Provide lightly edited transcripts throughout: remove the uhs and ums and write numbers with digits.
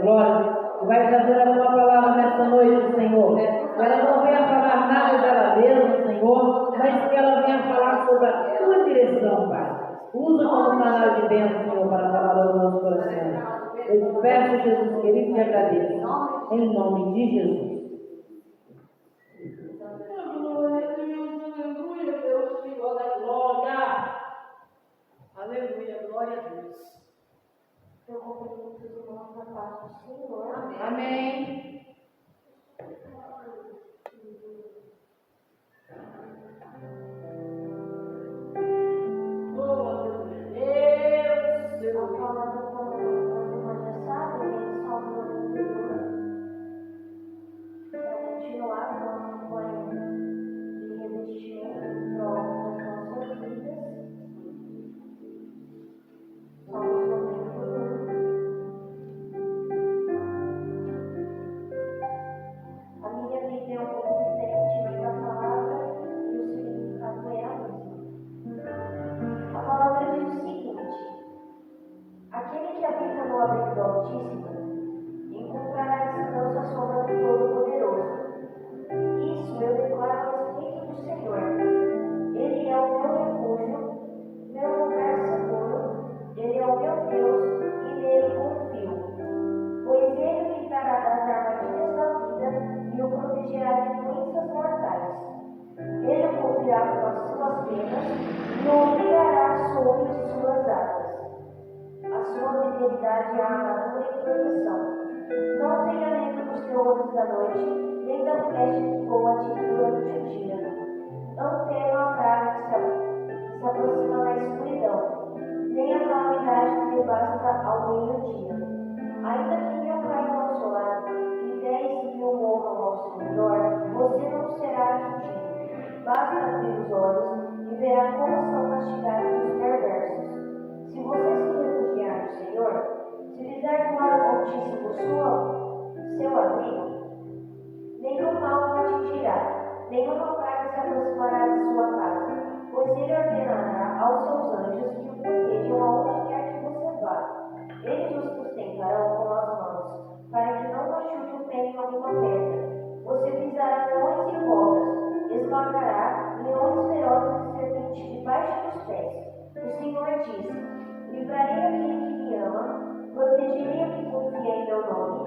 glória, que vai trazer a tua palavra nesta noite, Senhor. Que ela não venha falar nada dela mesma, Senhor, mas que ela venha falar sobre a tua direção, Pai. Usa como canal de bênção, Senhor, para falar ao nosso coração. Eu te peço, Jesus querido, e te agradeço. Em nome de Jesus. Aleluia, Deus, Senhor da glória. Aleluia, glória a Deus. Eu cumprimento os irmãos na paz do Senhor. Amém. A palavra, como os irmãos já sabem, é Salmo 91. É continuar com a campanha de revestimento para as nossas vidas. Salmo 91. A minha Bíblia é um pouco diferente, mas a palavra e o significado é a mesma. A palavra diz o seguinte: aquele que habita no abrigo do Altíssimo encontrará descanso à sombra do Todo-Poderoso. Isso eu declaro a respeito do Senhor. Ele é o meu refúgio, meu lugar seguro. Ele é o meu Deus e nele confio. Pois ele o livrará das armadilhas da vida e o protegerá de doenças mortais. Ele o cobrirá com as suas penas e o ligará sobre suas asas. A sua fidelidade é a armadura e proteção. Não tenha medo dos terrores da noite, nem da flecha que voa a ti durante o dia. Não tema a praga que se aproxima na escuridão, nem a calamidade que devasta ao meio-dia. Ainda que 1000 caiam ao seu lado e 10.000 morram ao seu redor, você não será atingido. Basta abrir os olhos e verá como são castigados os perversos. Se você se refugiar no Senhor, se fizer do Altíssimo seu abrigo, nenhum mal o atingirá, nenhuma praga se aproximará de sua casa, pois ele ordenará aos seus anjos que o protejam aonde quer que você vá. Eles o sustentarão com as mãos, para que não machuque o pé em alguma pedra. Você pisará leões e cobras, esmagará leões ferozes e serpentes debaixo dos pés. O Senhor diz: livrarei aquele que me ama, protegerei o que confia em meu nome.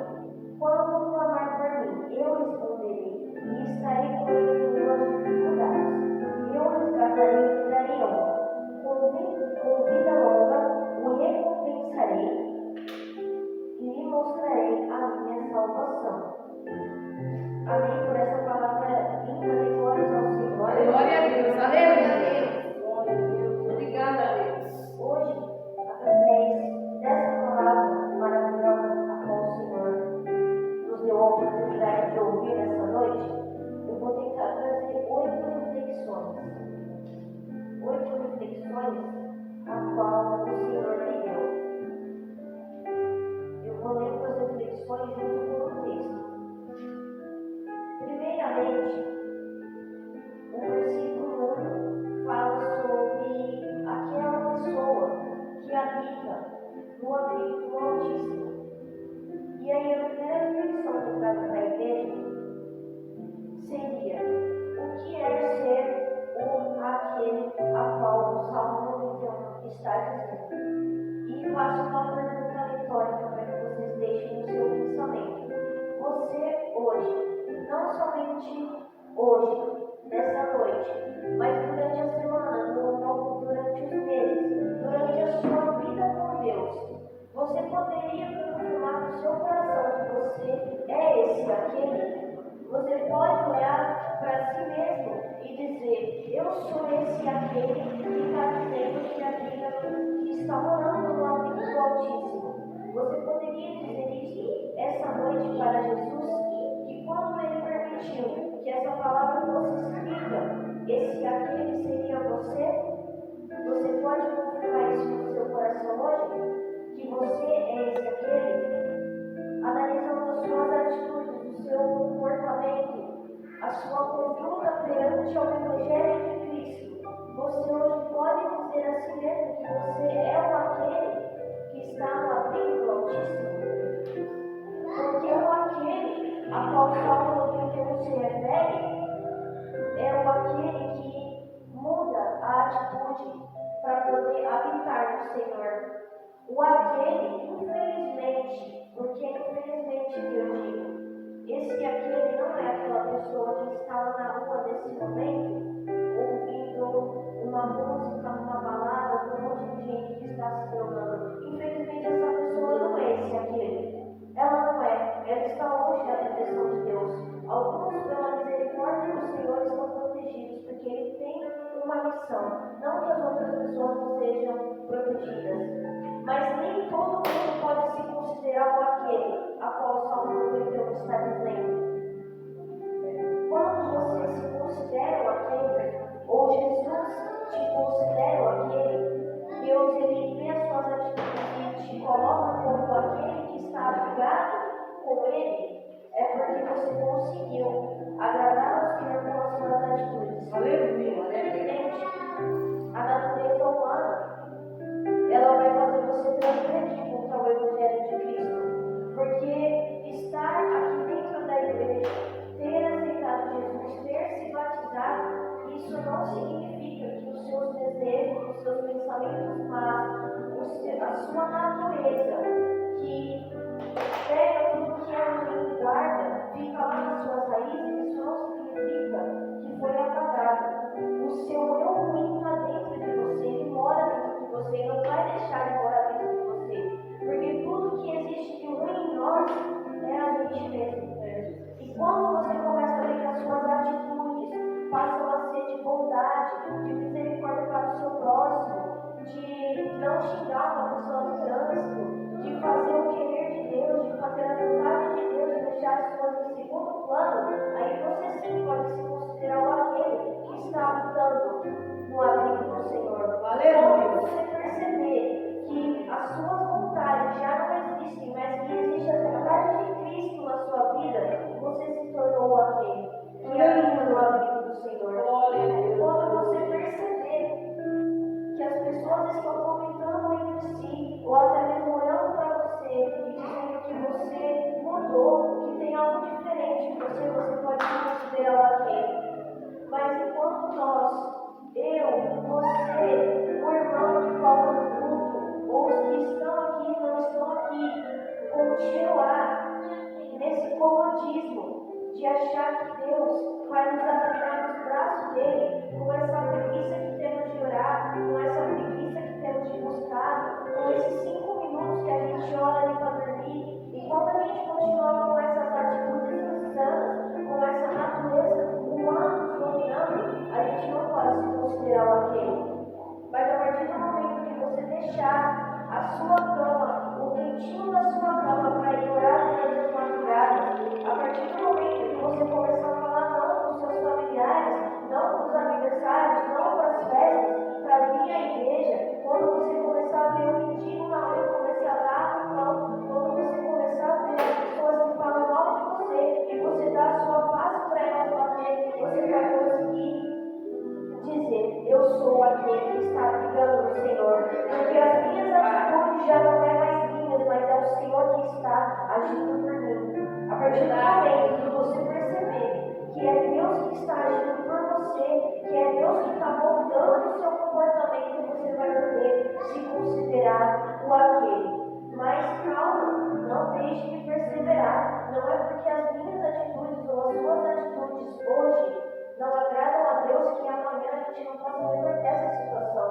Quando clamar por mim, eu responderei e estarei com ele em suas dificuldades. Eu resgatarei e lhe darei honra. Com vida longa o recompensarei e lhe mostrarei a minha salvação. Amém por essa palavra linda de glórias ao Senhor. Glória a Deus, aleluia a Deus. Glória a Deus, obrigada a Deus. Hoje, através dessa palavra maravilhosa a qual o Senhor nos deu a oportunidade de ouvir nessa noite, eu vou tentar trazer 8 reflexões. 8 reflexões a qual o Senhor me deu. Eu vou ler as reflexões junto com o texto. Primeiramente, o versículo 1 fala sobre aquela pessoa que habita no abrigo do Altíssimo. E aí a primeira reflexão que eu trago para a igreja seria: o que é ser aquele a qual o Salmo 91 está dizendo? E faço uma pergunta retórica para que vocês deixem no seu pensamento. Você hoje, não somente hoje, nessa noite, mas durante a semana, durante os meses, durante a sua vida com Deus, você poderia confirmar no seu coração que você é esse, aquele? Você pode olhar para si mesmo e dizer: eu sou esse, aquele que está dizendo que está morando no abrigo do Altíssimo. Você poderia dizer isso essa noite para Jesus? Que quando Ele permitiu que essa palavra fosse escrita, esse aquele seria você? Você pode confirmar isso no seu coração hoje? Que você é esse aquele? Analisando as suas atitudes, o seu comportamento, a sua conduta perante ao Evangelho de Cristo, você hoje pode dizer a si mesmo que você é o aquele que está no abrigo do Altíssimo? qual o Salmo 91 se refere é o aquele que muda a atitude para poder habitar no Senhor. O aquele, infelizmente, porque infelizmente eu digo, esse aquele não é aquela pessoa que está lá na rua nesse momento, ouvindo uma música, uma balada, com um monte de gente que está se drogando. Infelizmente essa pessoa não é esse aquele. Ela não é. Ela está longe da proteção de Deus. Alguns, pela misericórdia do Senhor, estão protegidos, porque Ele tem uma missão. Não que as outras pessoas não sejam protegidas. Mas nem todo mundo pode se considerar o aquele a qual o Salmo 91 está dizendo. Quando você se considera o aquele, ou Jesus te considera o aquele, Deus ele vê as suas atitudes e te coloca como aquele que está ligado com Ele, é porque você conseguiu agradar ao Senhor com as suas atitudes. Infelizmente, a natureza humana ela vai fazer você transgredir contra o Evangelho de Cristo, porque estar aqui dentro da igreja, ter aceitado Jesus, ter se batizado, isso não significa que os seus desejos, os seus pensamentos más, a sua natureza, que pega tudo que é ruim e guarda, fica lá nas suas raízes, isso não significa que foi apagado. O seu eu ruim está dentro de você, ele mora dentro de você, e não vai deixar ele morar dentro de você, porque tudo que existe de ruim em nós é a gente mesmo. E quando você começa a ver que as suas atitudes passam a ser de bondade, de misericórdia para o seu próximo, de não xingar uma pessoa no trânsito, de fazer o querer de Deus, de fazer a vontade de Deus, de deixar as coisas em segundo plano, aí você sim pode se considerar o aquele que está habitando no abrigo do Senhor. Quando você perceber que as suas vontades já não existem, mas que existe a vontade de Cristo na sua vida, você se tornou aquele que habita no abrigo do Senhor. Quando você perceber que as pessoas estão comentando entre si, ou até mesmo olhando para você e dizendo que você mudou, que tem algo diferente em você, você pode se considerar aquele. Mas enquanto nós, eu, você, o irmão que falta no culto, ou os que estão aqui e não estão aqui, continuar nesse comodismo de achar que Deus vai nos abrigar nos braços dele, com essa preguiça que temos de orar, com essa preguiça que temos de buscar, com esses 5 minutos que a gente ora ali para dormir, e quando a gente continuar com essas atitudes insanas, com essa natureza humana nos dominando, a gente não pode se considerar o aquele. Mas a partir do momento que você deixar a sua cama, o quentinho da sua cama para ir orar durante as madrugadas, a partir do momento que você começar a falar não com os seus familiares, não com os aniversários, não para as festas, para vir à igreja, quando você começar a ver o mendigo na rua, começar a dar no pão, quando você começar a ver as pessoas que falam mal de você e você dá a sua face para elas bater, você vai conseguir dizer, eu sou aquele que está brigando no Senhor, porque as minhas atitudes já não é mais minhas, mas é o Senhor que está agindo por mim. A partir do momento que você perceber que é Deus que está agindo por você, que é Deus que está moldando o seu comportamento, você vai poder se considerar o aquele. Mas calma, não deixe de perseverar. Não é porque as minhas atitudes ou as suas atitudes hoje não agradam a Deus que amanhã a gente não possa reverter essa situação.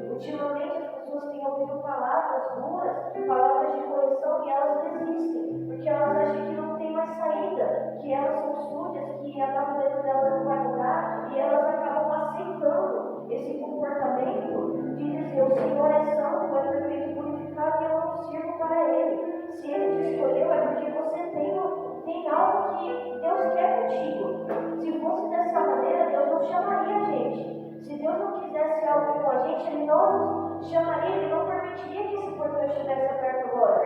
Ultimamente as pessoas têm ouvido palavras duras, palavras de correção, e elas desistem, porque elas acham que não tem mais saída, que elas são sujas, que a natureza delas não vai mudar, e elas acabam aceitando esse comportamento de dizer, o Senhor é santo, é perfeito e purificado, e eu não sirvo para Ele. Se Ele te escolheu, é porque você tem algo que Deus quer contigo. Se fosse dessa maneira, Deus não chamaria a gente. Se Deus não quisesse algo com a gente, Ele não nos chamaria, Ele não permitiria que esse portão estivesse aberto agora.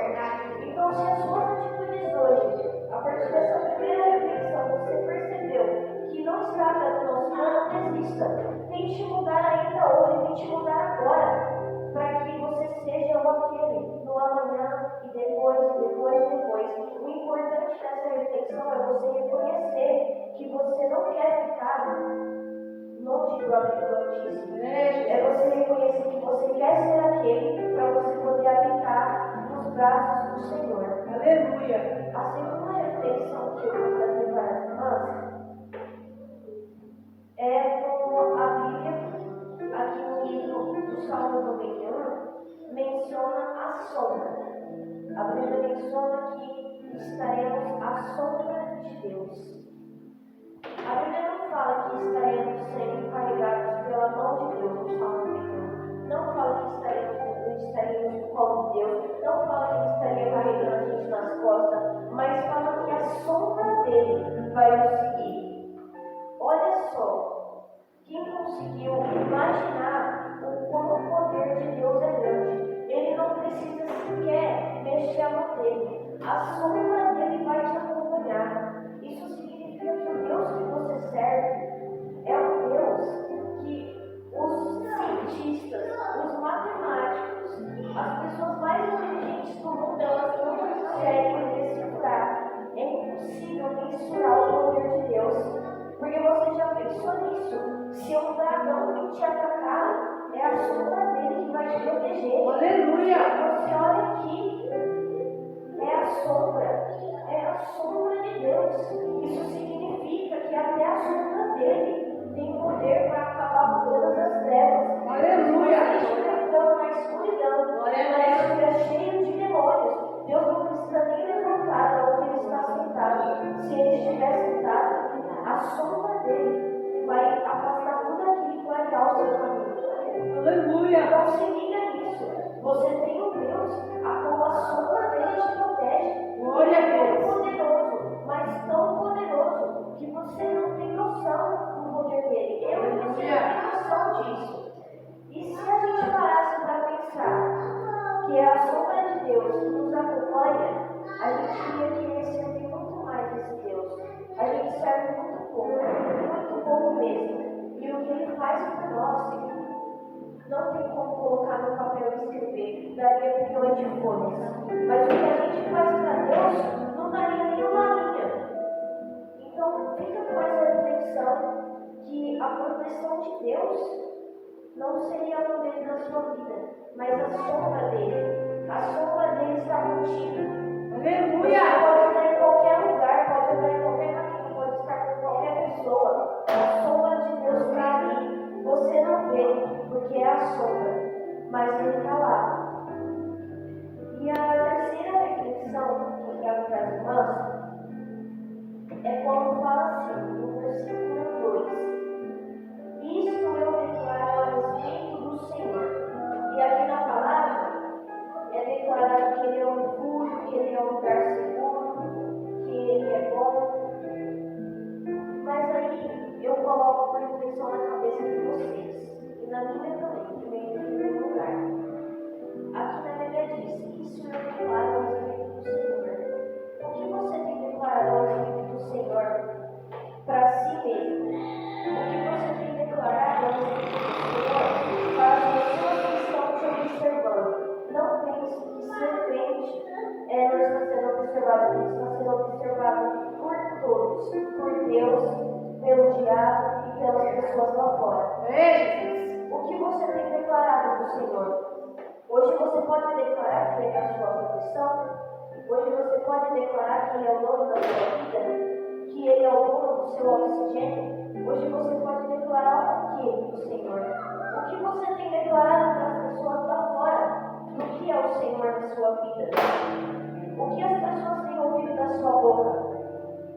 Então, se as suas atitudes hoje, a partir dessa primeira reflexão, você percebeu que não está agradando ao Senhor, não desista. Tente mudar ainda hoje, tente mudar agora, para que declarar longe do abrigo do Altíssimo. É você reconhecer que você quer ser aquele para você poder habitar nos braços do Senhor. Aleluia. A segunda reflexão que eu vou trazer para as irmãs é como a Bíblia, aqui no livro do Salmo 91, menciona a sombra. A Bíblia menciona que estaremos à sombra de Deus. A Bíblia não fala que estaremos sendo carregados pela mão de Deus no Salmo 91. Não fala que estaríamos no colo de Deus. Não fala que Ele estaria carregando a gente nas costas. Mas fala que a sombra dele vai nos seguir. Olha só. Quem conseguiu imaginar como o poder de Deus é grande? Ele não precisa sequer mexer a mão dele. A sombra dele vai te acompanhar. Isso significa que o Deus que você serve é um Deus que os cientistas, os matemáticos, as pessoas mais inteligentes do mundo, elas não conseguem decifrar. É impossível mensurar o poder de Deus. Porque você já pensou nisso? Se um dragão vir te atacar, é a sombra dele que vai te proteger. Aleluia. Você olha aqui, é a sombra de Deus. Isso significa que até a sombra dele tem poder para acabar com todas as trevas. Aleluia. Se você estiver entrando na escuridão, ela estiver cheia de demônios, Deus não precisa nem levantar de onde ele está sentado. Se ele estiver sentado, a sombra dele vai afastar tudo aquilo que vai dar o seu caminho. Aleluia. Então se liga nisso. Você tem um Deus a qual a sombra dele te protege. Glória a Ele é Deus. tão poderoso, mas tão poderoso que você não tem noção do poder dele. Eu e você não tem noção disso. E se a gente parasse para pensar que é a sombra de Deus que nos acompanha, a gente ia querer servir muito mais esse Deus. A gente serve muito pouco mesmo. E o que ele faz por nós, não tem como colocar no papel e escrever, daria milhões de folhas. Mas o que a gente faz para Deus não daria nenhuma linha. Então, fica com essa reflexão que a proteção de Deus não seria a poder da sua vida, mas a sombra dele. A sombra dele está contigo. Aleluia. Você pode estar em qualquer lugar, pode estar em qualquer caminho, pode estar com qualquer pessoa. A sombra de Deus está ali. Você não vê, porque é a sombra, mas ele está lá. E a terceira reflexão que eu trago para as irmãs é quando fala assim, no versículo 2. Isto eu declaro a respeito do Senhor. E aqui na palavra é declarado que Ele é um refúgio, que Ele é um lugar seguro, que Ele é bom. Mas aí eu coloco uma reflexão na cabeça de vocês, e na minha também, que vem em primeiro lugar. Aqui na Bíblia diz, isso eu declaro a respeito do Senhor. O que você tem declarado a respeito do Senhor para si mesmo? O que você tem declarado a respeito do Senhor para as pessoas que estão te observando? Não pense que ser crente não está sendo observado, ele está sendo observado por todos, por Deus, pelo diabo e pelas pessoas lá fora. O que você tem declarado do Senhor? Hoje você pode declarar que Ele é a sua proteção? Hoje você pode declarar que Ele é o dono da sua vida? Que Ele é o dono do seu oxigênio? Hoje você pode declarar o que do Senhor? O que você tem declarado para as pessoas lá fora? Do que é o Senhor na sua vida? O que as pessoas têm ouvido da sua boca?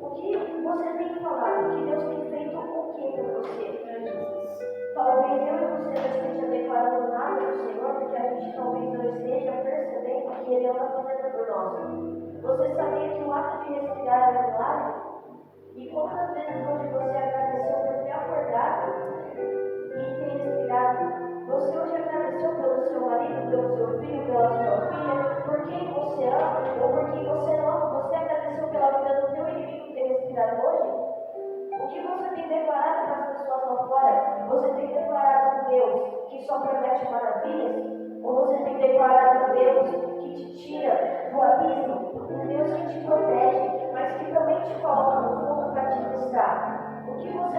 O que você tem falado? O que Deus tem feito o que por você? Talvez eu e você não esteja declarando nada do Senhor, porque a gente talvez não esteja percebendo que Ele é uma fazenda por nós. Você sabia que o ato de respirar é um milagre? E quantas vezes hoje você agradeceu por ter acordado e ter respirado? Você hoje agradeceu pelo seu marido, pelo seu filho, pela sua filha, por quem você ama ou por quem você não ama? Você agradeceu pela vida do teu inimigo ter respirado hoje? O que você tem declarado para as pessoas lá fora? Você tem declarado um Deus que só promete maravilhas? Ou você tem declarado um Deus que te tira do abismo? Um Deus que te protege, mas que também te coloca no fogo para te testar? O que você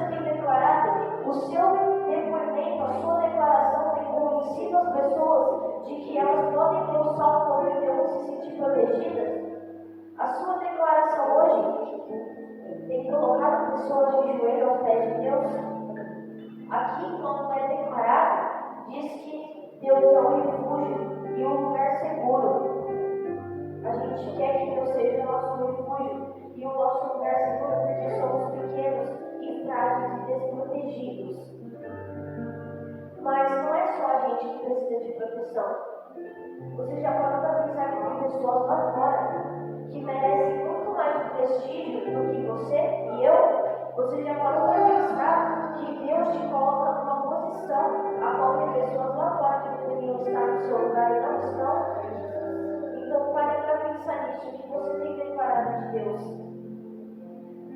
e o nosso lugar seguro porque somos pequenos e frágeis e desprotegidos. Mas não é só a gente que precisa de proteção. Você já parou para pensar que tem pessoas lá fora que merecem muito mais prestígio do que você e eu? Você já parou para pensar que Deus te coloca numa posição a qual tem pessoas lá fora que deveriam estar no seu lugar e não estão? Então pare para pensar nisso, o que você tem declarado de Deus.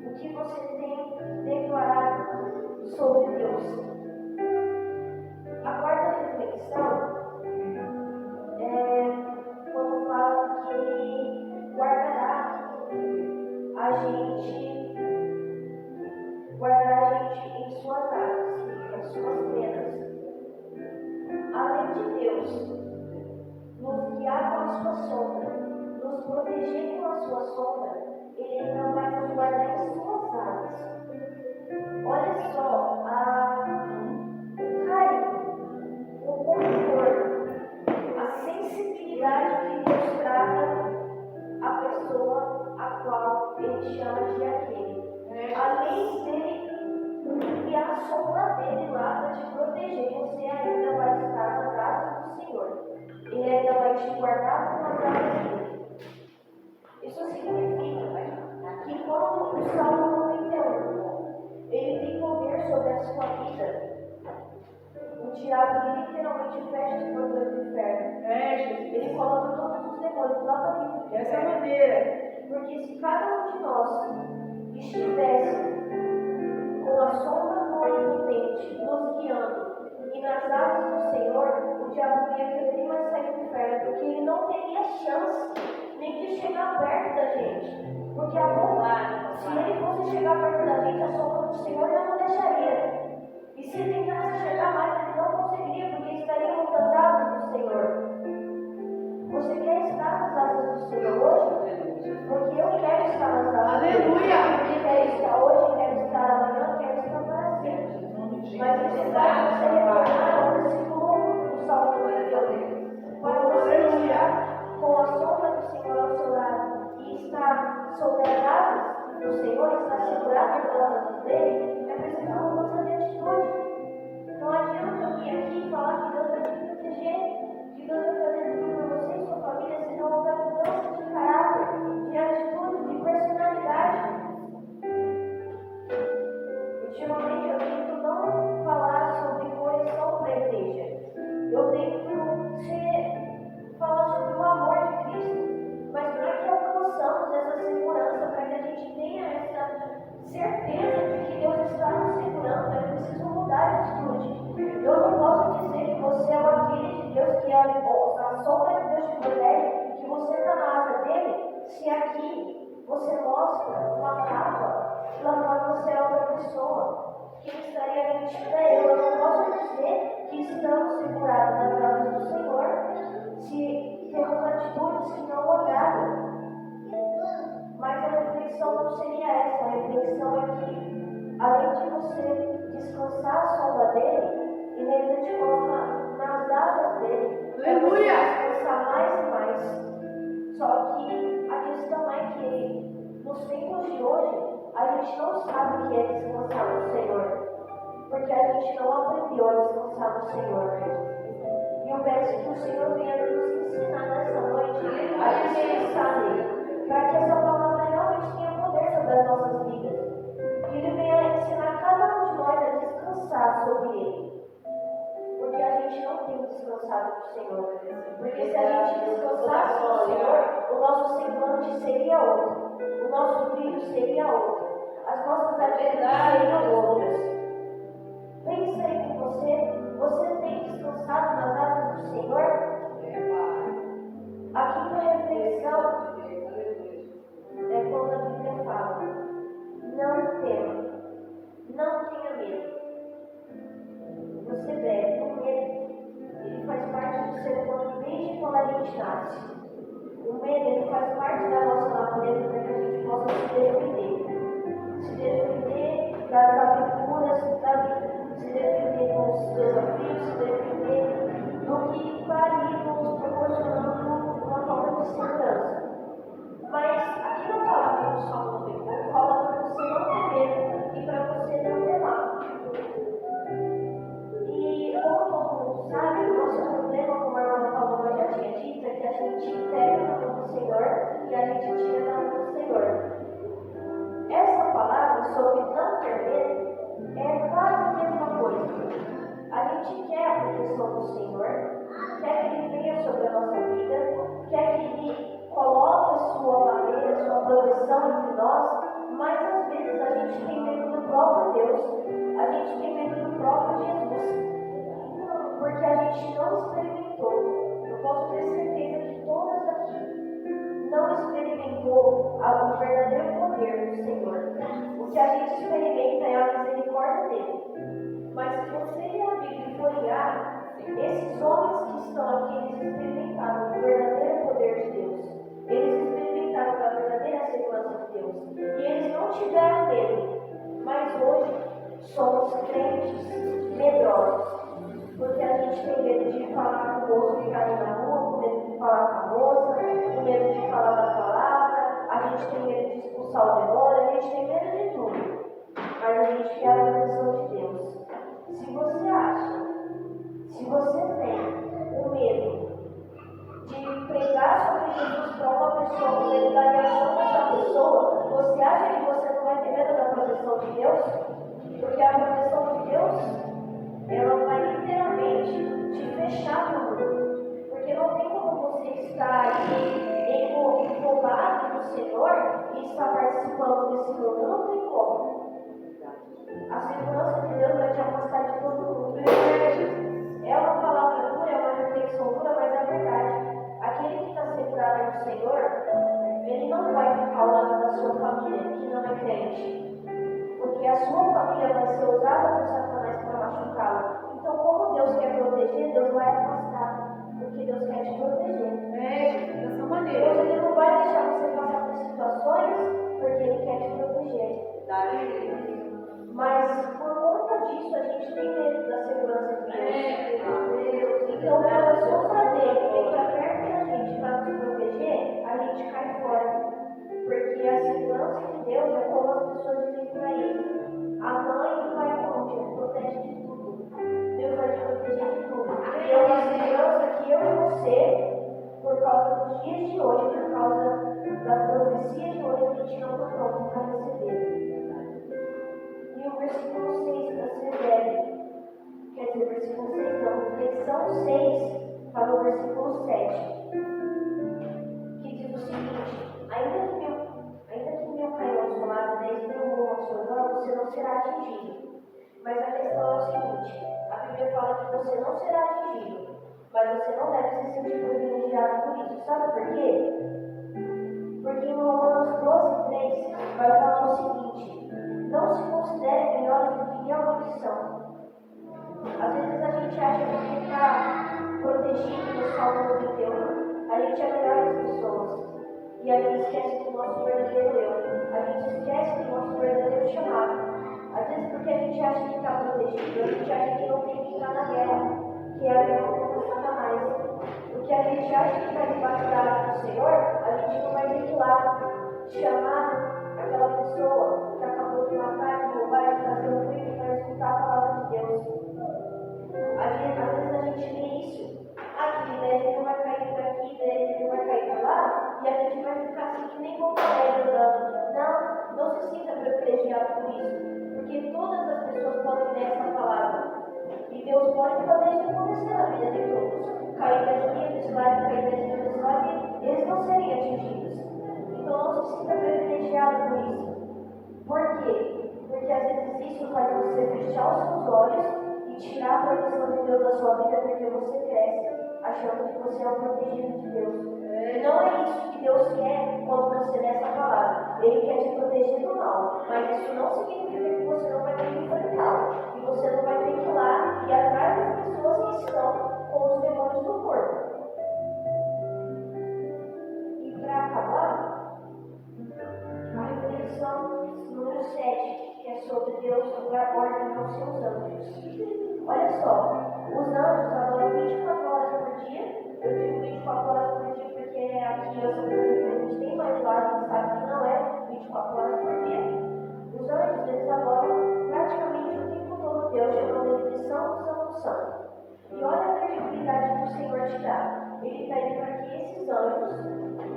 O que você tem declarado sobre Deus. A quarta reflexão é quando fala que Ele guardará a gente em suas asas, em suas penas. Além de Deus nos guiar com a sua sombra, nos proteger com a sua sombra, Ele ainda vai nos guardar em suas asas. Olha só o carinho, o conforto, a sensibilidade que Deus trata a pessoa a qual Ele chama de aquele. Além dele enviar a sombra dele lá para te proteger, você ainda vai estar nas asas do Senhor. Ele ainda vai te guardar com as asas dele. Isso significa que quando o Salmo 91 ele tem poder sobre a sua vida, o diabo ele literalmente fecha os portões do inferno. Ele coloca todos os demônios lá para dentro. Essa é a maneira. Porque se cada um de nós estivesse com a sombra do Onipotente nos guiando e nas asas do Senhor, o diabo ia querer nem mais sair do inferno, porque ele não teria chance nem de chegar perto da gente. Porque a bondade, se ele fosse chegar perto da gente, a sombra do Senhor já não deixaria. E se ele tentasse chegar mais, ele não conseguiria, porque estaríamos nas asas do Senhor. Você quer estar nas asas do Senhor hoje? Porque eu quero estar nas asas. Aleluia! Eu quero estar hoje, quero estar amanhã, quero estar para sempre. Mas necessário você retornar ao versículo do Salmo 91. Para você estar com a sombra do Senhor ao seu lado e estar sobre as asas do Senhor, estar segurado pelas asas dele, é preciso uma mudança de atitude. Não adianta eu vir aqui e falar que Deus vai te proteger, que Deus vai fazer tudo por você e sua família, se não houver mudança de caráter, de atitude, de personalidade. Ultimamente eu tento não falar sobre correção para a igreja. Eu tento falar sobre o amor de Cristo. Mas para que alcançamos essa segurança, para que a gente tenha essa certeza de que Deus está nos segurando, é preciso mudar de atitude. Eu não posso dizer que você é aquele de Deus que é a sombra de Deus te protege, que você está na asa dele, se aqui você mostra uma capa, lá fora você é outra pessoa. Quem estaria mentindo é eu. Eu não posso dizer que estamos segurados nas asas do Senhor se temos atitudes que não o agradam. Mas a reflexão não seria essa. A reflexão é que, além de você descansar a sombra dele, ele ainda te coloca nas asas dele. Aleluia! Descansar mais e mais. Só que a questão é que, nos tempos de hoje, a gente não sabe o que é descansar no Senhor. Porque a gente não aprendeu a descansar no Senhor. E eu peço que o Senhor venha nos ensinar nessa noite a descansar nele. Para que essa palavra realmente tenha poder sobre as nossas vidas. Que Ele venha ensinar cada um de nós a descansar sobre Ele. Porque a gente não tem descansado no Senhor. Porque se a gente descansasse no Senhor, o nosso semblante seria outro. O nosso brilho seria outro. As nossas atividades seriam outras. Pensa aí com você. Você tem descansado nas asas do Senhor? A quinta reflexão é quando a Bíblia fala: não tema, não tenha medo. Você deve, o medo, ele faz parte do ser humano desde quando a gente nasce. O medo, ele faz parte da nossa natureza para que a gente possa se defender. Se defender das aventuras da vida, se defender dos desafios, se defender do que está ali nos proporcionando uma forma de segurança. Mas aqui na palavra do Salmo oposição entre nós, mas às vezes a gente tem medo do próprio Deus, a gente tem medo do próprio Jesus, porque a gente não experimentou. Eu posso ter certeza que todas aqui não experimentou o verdadeiro poder do Senhor. O que a gente experimenta é a misericórdia dele. Mas se você abrir e olhar, esses homens que estão aqui, eles experimentaram o verdadeiro poder de Deus. Eles experimentaram a verdadeira segurança de Deus. E eles não tiveram medo. Mas hoje somos crentes medrosos. Porque a gente tem medo de falar com o moço que caiu na rua, com medo de falar com a moça, com medo de falar da palavra, a gente tem medo de expulsar o demônio, a gente tem medo de tudo. Mas a gente quer a proteção de Deus. Se você acha, se você tem o medo de pregar sobre Jesus para uma pessoa, com medo da reação dessa pessoa, você acha que você não vai ter medo da proteção de Deus? Porque a proteção de Deus, ela vai literalmente te fechar no mundo. Porque não tem como você estar aqui englobado no Senhor e estar participando desse mundo. Não tem como. A segurança de Deus vai te afastar de todo mundo. É uma palavra dura, é uma reflexão dura, mas é verdade. Aquele que está segurado no Senhor, ele não vai ficar ao lado da sua família, que não é crente. Porque a sua família vai ser usada por Satanás para machucá-la. Então, como Deus quer proteger, Deus vai afastar. Porque Deus quer te proteger. Dessa maneira. Deus ele não vai deixar você passar por situações, porque Ele quer te proteger. Mas, por conta disso, a gente tem medo da segurança de Deus. Então, quando a sombra dele vem para perto da gente para nos proteger, a gente cai fora. Porque a segurança de Deus é como as pessoas dizem por aí. A mãe vai onde? Ele protege de tudo. Deus vai te proteger de tudo. E é uma segurança que eu e você, por causa dos dias de hoje, por causa das profecias de hoje, a gente não está pronto para receber. E o versículo 6 da Severo, quer dizer, versículo 6 não, reflexão 6 para o versículo 7, que diz o seguinte: ainda que mil caiam ao seu lado, 10.000 morram ao seu redor, você não será atingido. Mas a questão é o seguinte: a Bíblia fala que você não será atingido, mas você não deve se sentir privilegiado por isso. Sabe por quê? Porque em Romanos 12:3 vai falar o seguinte: não se considerem melhores do que realmente são. Às vezes a gente acha que está protegido no Salmo 91, a gente é melhor que as pessoas. E a gente esquece do nosso verdadeiro eu. A gente esquece do nosso verdadeiro chamado. Às vezes porque a gente acha que está protegido, a gente acha que não tem que entrar na guerra, que é a guerra contra Satanás. Porque a gente acha que está debaixo da asa do Senhor, a gente não vai ter que ir lá chamar aquela pessoa que acabou de matar, de roubar, de fazer um crime para escutar a palavra de Deus. Às vezes a gente vê isso. Aqui, 10.000 vai cair por aqui, 10.000 vai cair por lá, e a gente vai ficar assim que nem companheiro andando. Não se sinta privilegiado por isso. Porque todas as pessoas podem ler essa palavra. E Deus pode fazer isso acontecer na vida de todos. Cair 10.000 desse lado, cair 10.000 desse lado, e eles não serem atingidos. Então não se sinta privilegiado por isso. Por quê? Porque às vezes isso faz você fechar os seus olhos e tirar a proteção de Deus da sua vida, porque você cresce achando que você é o protegido de Deus. Não é isso que Deus quer quando você lê essa palavra. Ele quer te proteger do mal. Mas isso não significa que você não vai ter que enfrentá-lo. E você não vai ter que ir lá e atrás das pessoas que estão com os demônios do corpo. E para acabar, a reflexão número 7, que é sobre Deus ordenar os seus anjos. Olha só, os anjos adoram 24 horas por dia. Eu digo 24 horas por dia porque aqui eu sou pública, a gente tem, mas lá a gente sabe que não é 24 horas por dia. Os anjos, eles adoram praticamente o tempo todo Deus, chamando ele de Santo, Santo, Santo. E olha a credibilidade que o Senhor te dá. Ele pede para que esses anjos,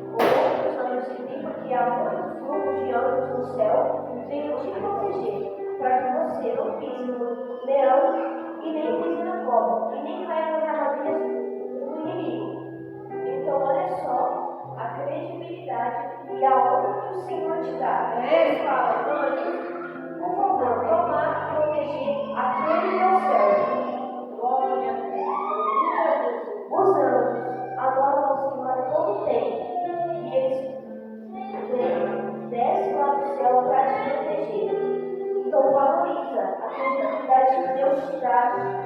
ou outros anjos que tem, porque há muitos grupos de anjos no céu, venham te proteger, para que você não pise no leão e nem pise na cobra, e nem caia nas armadilhas do inimigo. Então, olha só a credibilidade e e a honra que o Senhor te dá. Ele fala, por favor, tomar e proteger aquele meu servo. Glória a Deus. Os anjos adoram ao Senhor a todo tempo, e eles descem lá do céu para te proteger. Então valoriza a credibilidade que Deus te dá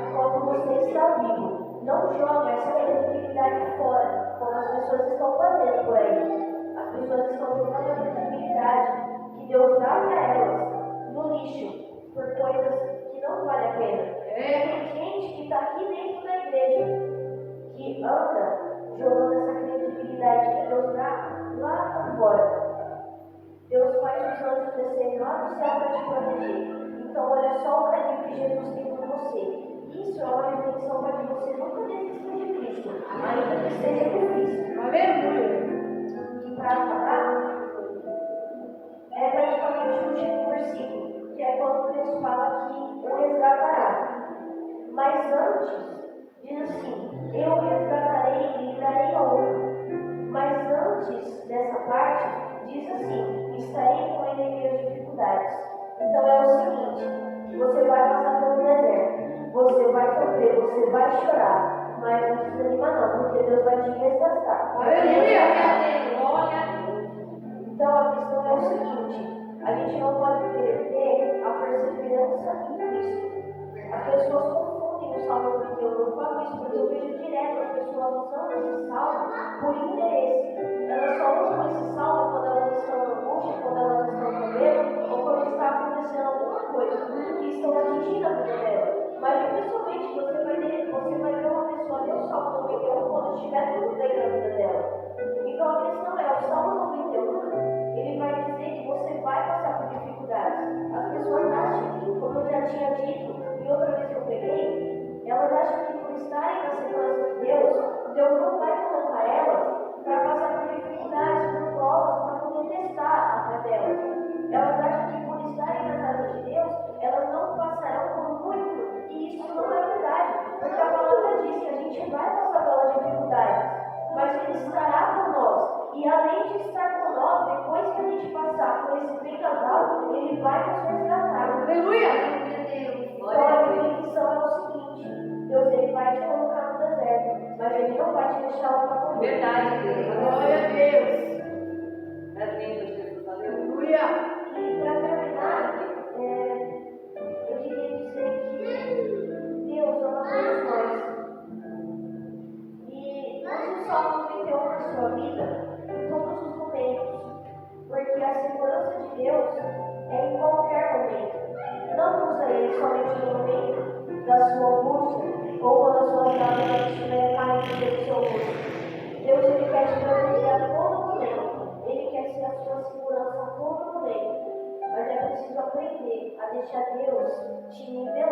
enquanto você está vivo. Não joga essa credibilidade fora, como as pessoas estão fazendo por aí. As pessoas estão jogando a credibilidade que Deus dá para elas no lixo, por coisas que não valem a pena. Tem gente que está aqui dentro da igreja, que anda jogando essa credibilidade que Deus dá lá para fora. Deus faz os anjos descerem lá do céu para te proteger. Então olha só o carinho que Jesus tem por você. Isso é uma reflexão para que você nunca desista de Cristo, ainda que esteja difícil. Aleluia. E para acabar, é praticamente o último versículo, que é quando Deus fala que o resgatará. Mas antes, diz assim, eu resgatarei e lhe darei honra. Mas antes dessa parte, diz assim, estarei com ele em minhas dificuldades. Então é o seguinte, você vai passar pelo deserto, você vai sofrer, você vai chorar, mas não desanima não, porque Deus vai te resgatar. Então a questão é o seguinte, a gente não pode perder a perseverança em Cristo. As pessoas confundem o Salmo 31, eu falo isso porque eu vejo direto as pessoas usando esse Salmo por interesse. Elas só usam esse Salmo quando elas estão na angústia, quando elas estão com medo, ou quando está acontecendo alguma coisa que estão atingindo a vida dela. Mas dificilmente você vai ver uma pessoa ler o Salmo 91 quando estiver tudo bem na vida dela. Então a questão é, o Salmo 91, ele vai dizer que você vai passar por dificuldades. As pessoas acham que, como eu já tinha dito, e outra vez que eu peguei, elas acham que por estarem na segurança de Deus não vai colocar elas para passar por dificuldades, por provas, para poder testar a fé delas. Elas acham que por estarem nas asas de Deus, elas não passarão por muito, e isso não é verdade, porque a palavra diz que a gente vai passar pelas dificuldades, mas Ele estará com nós, e além de estar com nós, depois que a gente passar por esse vendaval, Ele vai nos resgatar. Aleluia. Então a definição é o seguinte, Deus ele vai te colocar no deserto, mas Ele não vai te deixar lá para morrer. Verdade, Deus. Glória a Deus. É lindo, Jesus. Aleluia. E para terminar, eu queria dizer que Deus ama todos nós. E use o Salmo 91 na sua vida em todos os momentos, porque a segurança de Deus é em qualquer momento. Não usa ele somente no momento da sua angústia ou quando a sua lágrimas estiver caindo pelo seu rosto. Deus ele quer te proteger a todo momento. Ele quer ser a sua segurança a todo momento. Mas é preciso aprender a deixar Deus te nivelar.